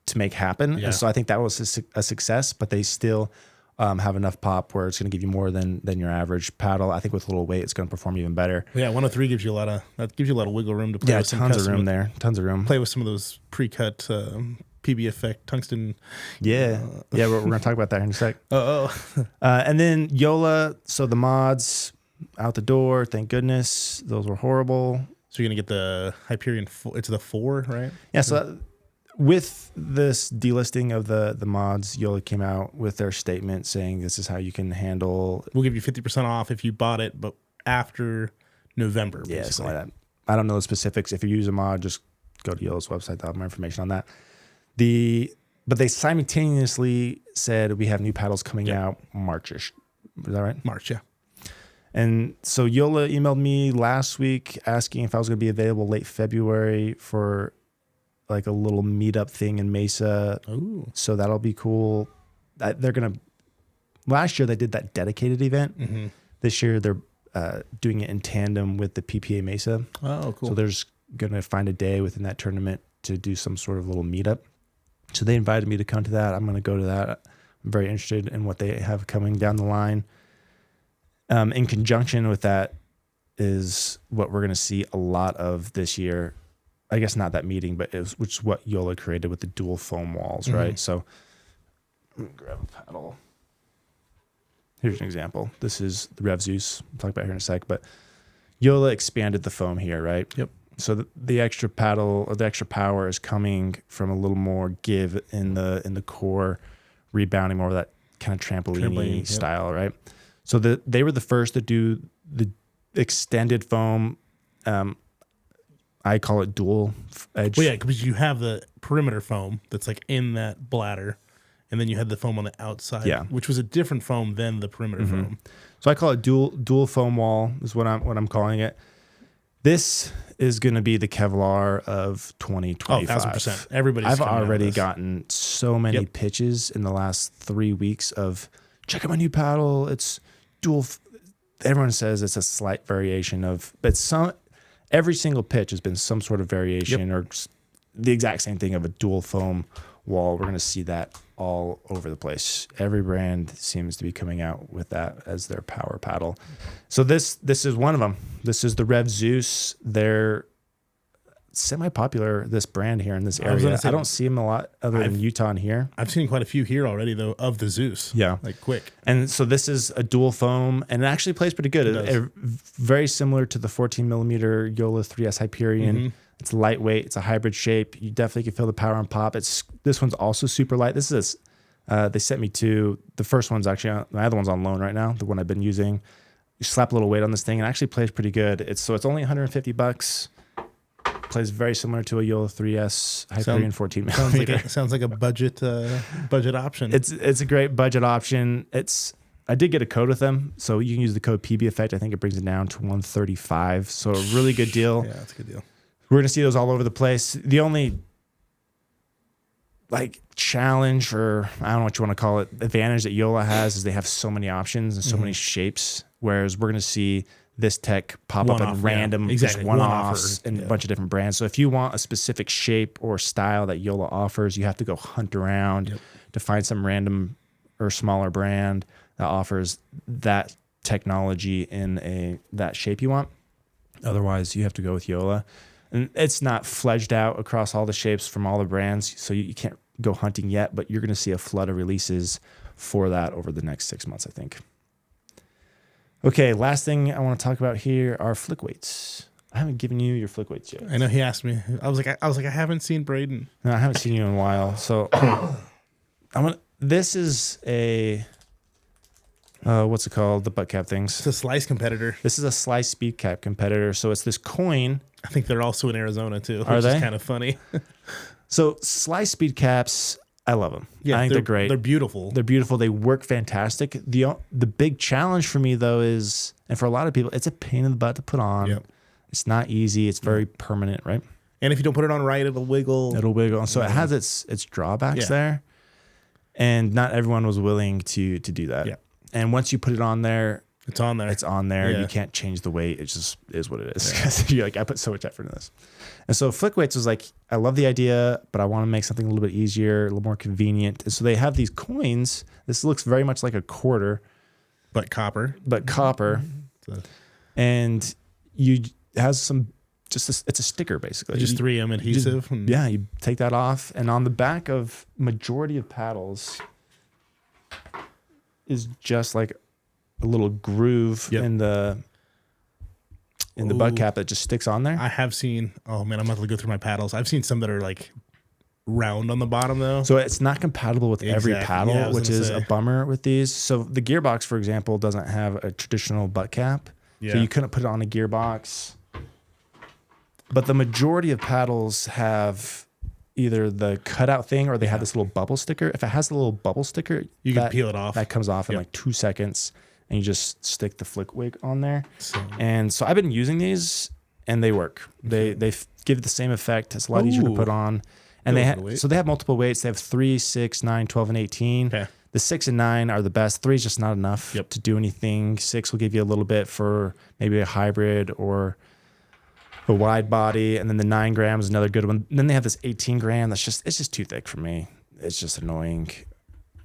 to make happen. Yeah. And so I think that was a success, but they still have enough pop where it's going to give you more than your average paddle. I think with a little weight, it's going to perform even better. Yeah, 103 gives you a lot of wiggle room to play with. Yeah, tons of room there. Tons of room. Play with some of those pre-cut PB Effect Tungsten. Yeah. We're going to talk about that in a sec. And then YOLA, so the mods out the door, thank goodness. Those were horrible. So you're going to get the Hyperion, it's the 4, right? Yeah, so with this delisting of the mods, YOLA came out with their statement saying this is how you can handle... We'll give you 50% off if you bought it, but after November, basically. Yeah, something like that. I don't know the specifics. If you use a mod, just go to YOLA's website. They'll have more information on that. But they simultaneously said we have new paddles coming out Marchish. Is that right? March, yeah. And so YOLA emailed me last week asking if I was going to be available late February for like a little meetup thing in Mesa. Ooh. So that'll be cool. They're going to... Last year they did that dedicated event. Mm-hmm. This year they're doing it in tandem with the PPA Mesa. Oh, cool. So they're just going to find a day within that tournament to do some sort of little meetup. So they invited me to come to that. I'm going to go to that. I'm very interested in what they have coming down the line. In conjunction with that is what we're going to see a lot of this year. I guess not that meeting, but which is what YOLA created with the dual foam walls, right? So let me grab a paddle. Here's an example. This is the Rev Zeus. We'll talk about it here in a sec, but YOLA expanded the foam here, right? Yep. So the extra paddle or the extra power is coming from a little more give in the core, rebounding more of that kind of trampoline style, right? So they were the first to do the extended foam. I call it dual edge. Well, yeah, because you have the perimeter foam that's like in that bladder, and then you had the foam on the outside, which was a different foam than the perimeter foam. So I call it dual foam wall is what I'm calling it. This is going to be the Kevlar of 2025. Oh, 1,000%. Everybody's I've already gotten so many pitches in the last 3 weeks of check out my new paddle. It's dual. Everyone says it's a slight variation of, but every single pitch has been some sort of variation or the exact same thing of a dual foam wall. We're going to see that all over the place. Every brand seems to be coming out with that as their power paddle. So this is one of them. This is the Rev Zeus. They're semi-popular, this brand here in this area. I don't see them a lot other than Utah and here. I've seen quite a few here already, though, of the Zeus. Yeah. Like quick. And so this is a dual foam, and it actually plays pretty good. It very similar to the 14 millimeter YOLA 3S Hyperion. It's lightweight. It's a hybrid shape. You definitely can feel the power on pop. This one's also super light. This is they sent me two. The first one's actually my other one's on loan right now. The one I've been using. You slap a little weight on this thing, and it actually plays pretty good. It's only $150. Plays very similar to a YOLA 3S Hyperion 14 millimeter. Sounds like a budget option. It's a great budget option. I did get a code with them, so you can use the code PB Effect. I think it brings it down to $135. So a really good deal. Yeah, that's a good deal. We're gonna see those all over the place. The only challenge, or I don't know what you want to call it, advantage that YOLA has is they have so many options and so many shapes. Whereas we're gonna see this tech pop up in random, just one-offs and a bunch of different brands. So if you want a specific shape or style that YOLA offers, you have to go hunt around to find some random or smaller brand that offers that technology in that shape you want. Otherwise, you have to go with YOLA. And it's not fledged out across all the shapes from all the brands, so you can't go hunting yet, but you're going to see a flood of releases for that over the next 6 months, I think. Okay, last thing I want to talk about here are flick weights. I haven't given you your flick weights yet. I know he asked me. I was like, I haven't seen Braydon. No, I haven't seen you in a while. So this is a what's it called? The butt cap things. It's a slice competitor. This is a slice speed cap competitor. So it's this coin. I think they're also in Arizona too. Are which they? Is kind of funny. So slice speed caps, I love them. Yeah, I think they're great. They're beautiful. They're beautiful. They work fantastic. The big challenge for me though is, and for a lot of people, it's a pain in the butt to put on. Yep. It's not easy. It's very permanent, right? And if you don't put it on right, it'll wiggle. It'll wiggle. And so it has its drawbacks there. And not everyone was willing to do that. Yeah. And once you put it on there, it's on there. It's on there. Yeah. You can't change the weight. It just is what it is. You're like, I put so much effort in this. And so Flick Weights was like, I love the idea, but I want to make something a little bit easier, a little more convenient. And so they have these coins. This looks very much like a quarter. But copper. And it has some, it's a sticker basically. Just 3M adhesive. You take that off. And on the back of majority of paddles is just like a little groove in the butt cap that just sticks on there. I have seen, I'm going to have to go through my paddles. I've seen some that are like round on the bottom though. So it's not compatible with every paddle, which is a bummer with these. So the Gearbox, for example, doesn't have a traditional butt cap. Yeah. So you couldn't put it on a Gearbox. But the majority of paddles have either the cutout thing or they have this little bubble sticker. If it has the little bubble sticker, you can peel it off. That comes off in like 2 seconds. And you just stick the flick wig on there. And so I've been using these and they work. They give the same effect. It's a lot easier to put on. And they have multiple weights. They have 3, 6, 9, 12, and 18. Okay. The 6 and 9 are the best. 3 is just not enough to do anything. 6 will give you a little bit for maybe a hybrid or a wide body. And then the 9 gram is another good one. And then they have this 18 gram. It's just too thick for me. It's just annoying.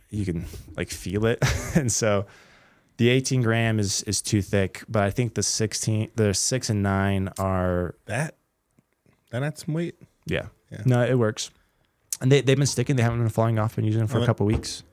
You can like feel it. And so the 18 gram is too thick, but I think the 6 and 9 are that adds some weight. Yeah. No, it works. And they've been sticking. They haven't been falling off. Been using them for a couple of weeks,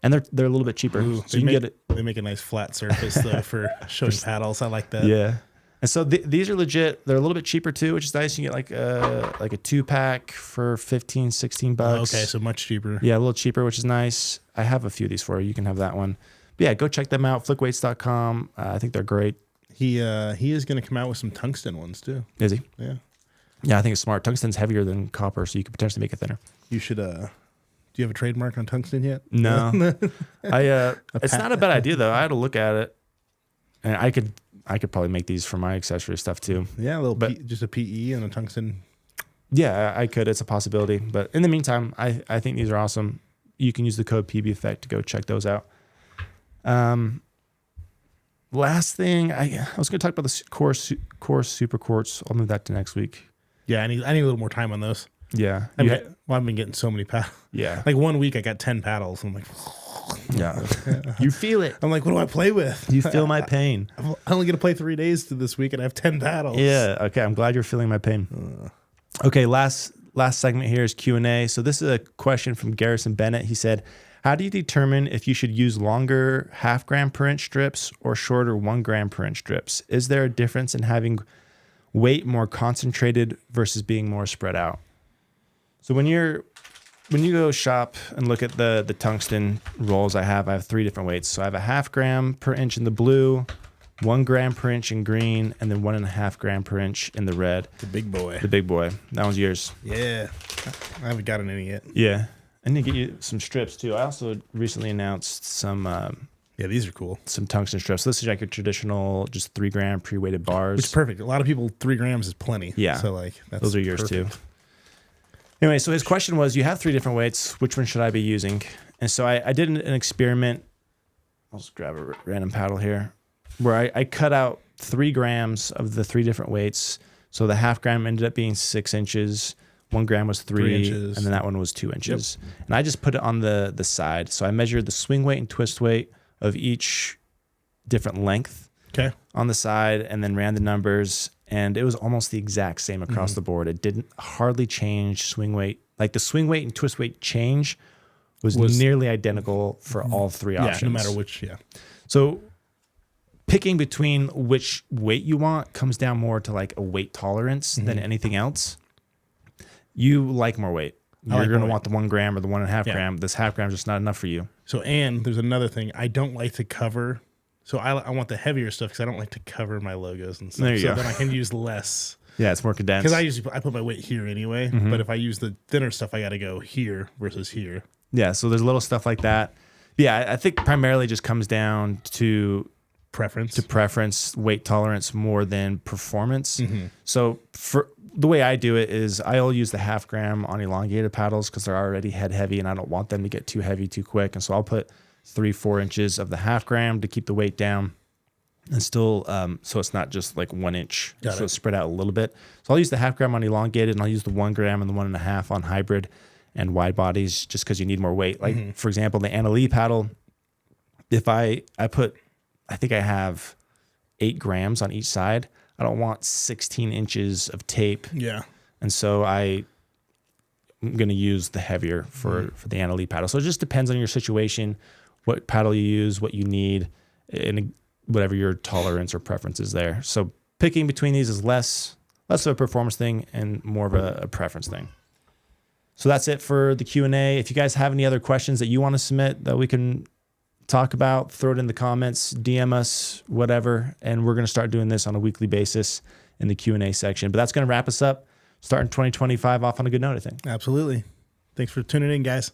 and they're a little bit cheaper. So you can get it. They make a nice flat surface though for showing paddles. I like that. Yeah. And so these are legit. They're a little bit cheaper too, which is nice. You get like a 2-pack for $15-16. Okay, so much cheaper. Yeah, a little cheaper, which is nice. I have a few of these for you. You can have that one. But yeah, go check them out. Flickweights.com. I think they're great. He is going to come out with some tungsten ones too. Is he? Yeah. Yeah, I think it's smart. Tungsten's heavier than copper, so you could potentially make it thinner. You should. Do you have a trademark on tungsten yet? No. It's not a bad idea though. I had to look at it, and I could probably make these for my accessory stuff too. Yeah, just a PE and a tungsten. Yeah, I could. It's a possibility. But in the meantime, I think these are awesome. You can use the code PB Effect to go check those out. Last thing, I was going to talk about the Core Super Quartz. I'll move that to next week. Yeah, I need a little more time on those. Yeah. I've been getting so many paddles. Yeah. Like 1 week I got 10 paddles. I'm like, yeah. You feel it. I'm like, what do I play with? You feel my pain. I'm only going to play 3 days to this week and I have 10 paddles. Yeah. Okay. I'm glad you're feeling my pain. Okay. Last segment here is Q&A. So this is a question from Garrison Bennett. He said, how do you determine if you should use longer 0.5 gram per inch strips or shorter 1 gram per inch strips? Is there a difference in having weight more concentrated versus being more spread out? So when you go shop and look at the tungsten rolls I have 3 different weights. So I have a 0.5 gram per inch in the blue, 1 gram per inch in green, and then 1.5 gram per inch in the red. The big boy. The big boy. That one's yours. Yeah. I haven't gotten any yet. Yeah. I need to get you some strips too. I also recently announced some yeah, these are cool. Some tungsten strips. So this is like a traditional, just 3 gram pre-weighted bars. Which is perfect. A lot of people, 3 grams is plenty. Yeah. So like, those are yours perfect. too. Anyway, so his question was, you have 3 different weights. Which one should I be using? And so I did an experiment. I'll just grab a random paddle here, where I cut out 3 grams of the 3 different weights. So the 0.5 gram ended up being 6 inches. 1 gram was 3 inches, and then that one was 2 inches. Yep. And I just put it on the side. So I measured the swing weight and twist weight of each different length on the side, and then ran the numbers, and it was almost the exact same across the board. It didn't hardly change swing weight. Like the swing weight and twist weight change was nearly identical for all 3 options. Yeah, no matter which, So picking between which weight you want comes down more to like a weight tolerance than anything else. You like more weight. You're going to want the 1 gram or the 1.5 gram. This 0.5 gram is just not enough for you. So, and there's another thing. I don't like to cover. So I want the heavier stuff because I don't like to cover my logos and stuff. There you go. Then I can use less. Yeah, it's more condensed. Because I put my weight here anyway. But if I use the thinner stuff, I got to go here versus here. Yeah, so there's little stuff like that. Yeah, I think primarily just comes down to preference, weight tolerance more than performance. So for the way I do it is I'll use the 0.5 gram on elongated paddles because they're already head heavy and I don't want them to get too heavy too quick. And so I'll put 3-4 inches of the 0.5 gram to keep the weight down and still so it's not just like 1 inch. It's spread out a little bit. So I'll use the 0.5 gram on elongated and I'll use the 1 gram and the 1.5 on hybrid and wide bodies just because you need more weight. Like for example, the Annalee paddle, if I think I have 8 grams on each side. I don't want 16 inches of tape. Yeah. And so I'm going to use the heavier for the Annalee paddle. So it just depends on your situation, what paddle you use, what you need, and whatever your tolerance or preference is there. So picking between these is less of a performance thing and more of a preference thing. So that's it for the Q&A. If you guys have any other questions that you want to submit that we can talk about, throw it in the comments, DM us, whatever, and we're going to start doing this on a weekly basis in the Q&A section. But that's going to wrap us up, starting 2025 off on a good note, I think. Absolutely. Thanks for tuning in, guys.